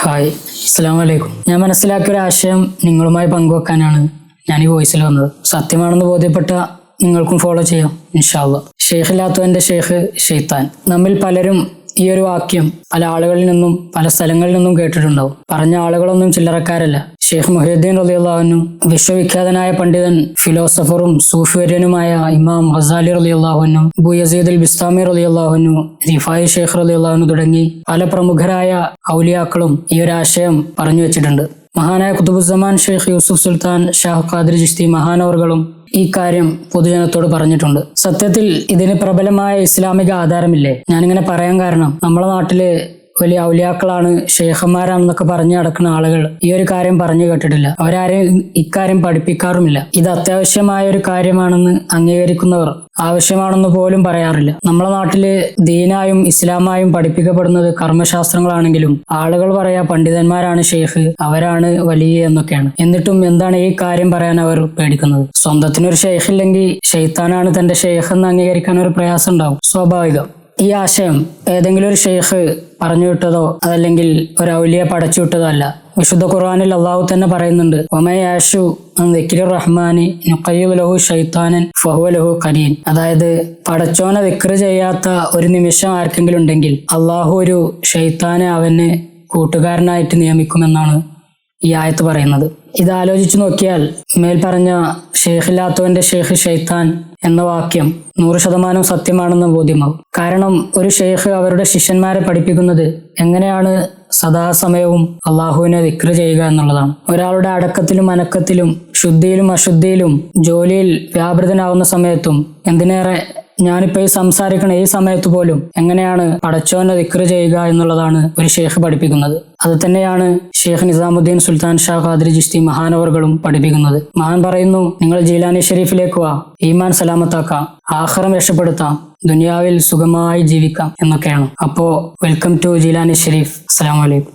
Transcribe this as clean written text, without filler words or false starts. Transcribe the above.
Hi, അസ്സലാമു അലൈക്കും. ഞാൻ മനസ്സിലാക്കിയ ഒരു ആശയം നിങ്ങളുമായി പങ്കുവെക്കാനാണ് ഞാൻ ഈ വോയിസിൽ വന്നത്. സത്യമാണെന്ന് ബോധ്യപ്പെട്ട നിങ്ങൾക്കും ഫോളോ ചെയ്യാം ഇൻഷാ അല്ലാഹ്. ഷെയ്ഖില്ലാത്തവന്റെ ഷെയ്ഖ് ഷെയ്ത്താൻ. നമ്മിൽ പലരും ഈ ഒരു വാക്യം പല ആളുകളിൽ നിന്നും പല സ്ഥലങ്ങളിൽ നിന്നും കേട്ടിട്ടുണ്ടാവും. പറഞ്ഞ ആളുകളൊന്നും ചില്ലറക്കാരല്ല. ഷെയ്ഖ് മുഹ്യിദ്ദീൻ റളിയല്ലാഹു അൻഹു, വിശ്വവിഖ്യാതനായ പണ്ഡിതൻ, ഫിലോസഫറും സൂഫിവര്യനുമായ ഇമാം ഗസാലി റളിയല്ലാഹു അൻഹു, അബൂ യസീദ് അൽ ബിസ്താമി റളിയല്ലാഹു അൻഹു, റിഫായി ഷെയ്ഖ് റളിയല്ലാഹു അൻഹു തുടങ്ങി പല പ്രമുഖരായ ഔലിയാക്കളും ഈ ഒരു ആശയം പറഞ്ഞു വെച്ചിട്ടുണ്ട്. മഹാനായ ഖുതുബുസ്സമാൻ ഷെയ്ഖ് യൂസുഫ് സുൽത്താൻ ഷാഹ് ഖാദിർ ചിശ്തി മഹാനവർകളും ഈ കാര്യം പൊതുജനത്തോട് പറഞ്ഞിട്ടുണ്ട്. സത്യത്തിൽ ഇതിന് പ്രബലമായ ഇസ്ലാമിക ആധാരമില്ലേ? ഞാനിങ്ങനെ പറയാൻ കാരണം, നമ്മുടെ നാട്ടില് വലിയ ഔലിയാക്കളാണ്, ഷെയ്ഖന്മാരാണെന്നൊക്കെ പറഞ്ഞു നടക്കുന്ന ആളുകൾ ഈ ഒരു കാര്യം പറഞ്ഞു കേട്ടിട്ടില്ല. അവരാരെയും ഇക്കാര്യം പഠിപ്പിക്കാറുമില്ല. ഇത് അത്യാവശ്യമായ ഒരു കാര്യമാണെന്ന് അംഗീകരിക്കുന്നവർ ആവശ്യമാണെന്ന് പോലും പറയാറില്ല. നമ്മളെ നാട്ടില് ദീനായും ഇസ്ലാമായും പഠിപ്പിക്കപ്പെടുന്നത് കർമ്മശാസ്ത്രങ്ങളാണെങ്കിലും ആളുകൾ പറയാ പണ്ഡിതന്മാരാണ് ഷെയ്ഖ്, അവരാണ് വലിയ എന്നൊക്കെയാണ്. എന്നിട്ടും എന്താണ് ഈ കാര്യം പറയാൻ അവർ പേടിക്കുന്നത്? സ്വന്തത്തിനൊരു ഷെയ്ഖ് ഇല്ലെങ്കിൽ ഷെയ്ത്താനാണ് തന്റെ ഷെയ്ഖ് എന്ന് അംഗീകരിക്കാൻ ഒരു പ്രയാസം ഉണ്ടാവും, സ്വാഭാവികം. ഈ ആശയം ഏതെങ്കിലും ഒരു ഷെയ്ഖ് പറഞ്ഞു വിട്ടതോ അതല്ലെങ്കിൽ ഒരു ഔലിയ പടച്ചു വിട്ടതോ അല്ല. വിശുദ്ധ ഖുർആനിൽ അള്ളാഹു തന്നെ പറയുന്നുണ്ട്, വമയാഷു ദിക്രി റഹ്മാനി നുഖയ്യിദ് ലഹു ശൈത്താനൻ ഫഹുവ ലഹു ഖരീൻ. അതായത് പടച്ചോനെ ദിക്ർ ചെയ്യാത്ത ഒരു നിമിഷം ആർക്കെങ്കിലും ഉണ്ടെങ്കിൽ അള്ളാഹു ഒരു ഷെയ്ത്താനെ അവന് കൂട്ടുകാരനായിട്ട് നിയമിക്കുമെന്നാണ് ഈ ആയത്ത് പറയുന്നത്. ഇത് ആലോചിച്ചു നോക്കിയാൽ മേൽപ്പറഞ്ഞ ഷെയ്ഖില്ലാത്തവന്റെ ഷെയ്ഖ് ഷെയ്ത്താൻ എന്ന വാക്യം 100% സത്യമാണെന്ന് ബോധ്യമാവും. കാരണം ഒരു ഷെയ്ഖ് അവരുടെ ശിഷ്യന്മാരെ പഠിപ്പിക്കുന്നത് എങ്ങനെയാണ് സദാസമയവും അള്ളാഹുവിനെ ദിക്ർ ചെയ്യുക എന്നുള്ളതാണ്. ഒരാളുടെ അടക്കത്തിലും അനക്കത്തിലും ശുദ്ധിയിലും അശുദ്ധിയിലും ജോലിയിൽ വ്യാപൃതനാവുന്ന സമയത്തും എന്തിനേറെ ഞാനിപ്പോ ഈ സംസാരിക്കണ ഈ സമയത്ത് പോലും എങ്ങനെയാണ് പടച്ചോനെ ദിക്ർ ചെയ്യുക എന്നുള്ളതാണ് ഒരു ഷെയ്ഖ് പഠിപ്പിക്കുന്നത്. അത് തന്നെയാണ് ഷെയ്ഖ് നിസാമുദ്ദീൻ സുൽത്താൻ ഷാഹ് ഖാദിർ ചിശ്തി മഹാനവർകളും പഠിപ്പിക്കുന്നത്. മഹാൻ പറയുന്നു, നിങ്ങൾ ജീലാനി ഷെരീഫിലേക്ക് വാ, ഈമാൻ സലാമത്താക്കാം, ആഖിറം രക്ഷപ്പെടുത്താം, ദുനിയാവിൽ സുഖമായി ജീവിക്കാം എന്നൊക്കെയാണ്. അപ്പോ വെൽക്കം ടു ജീലാനി ഷെരീഫ്. അസ്സലാമു അലൈക്കും.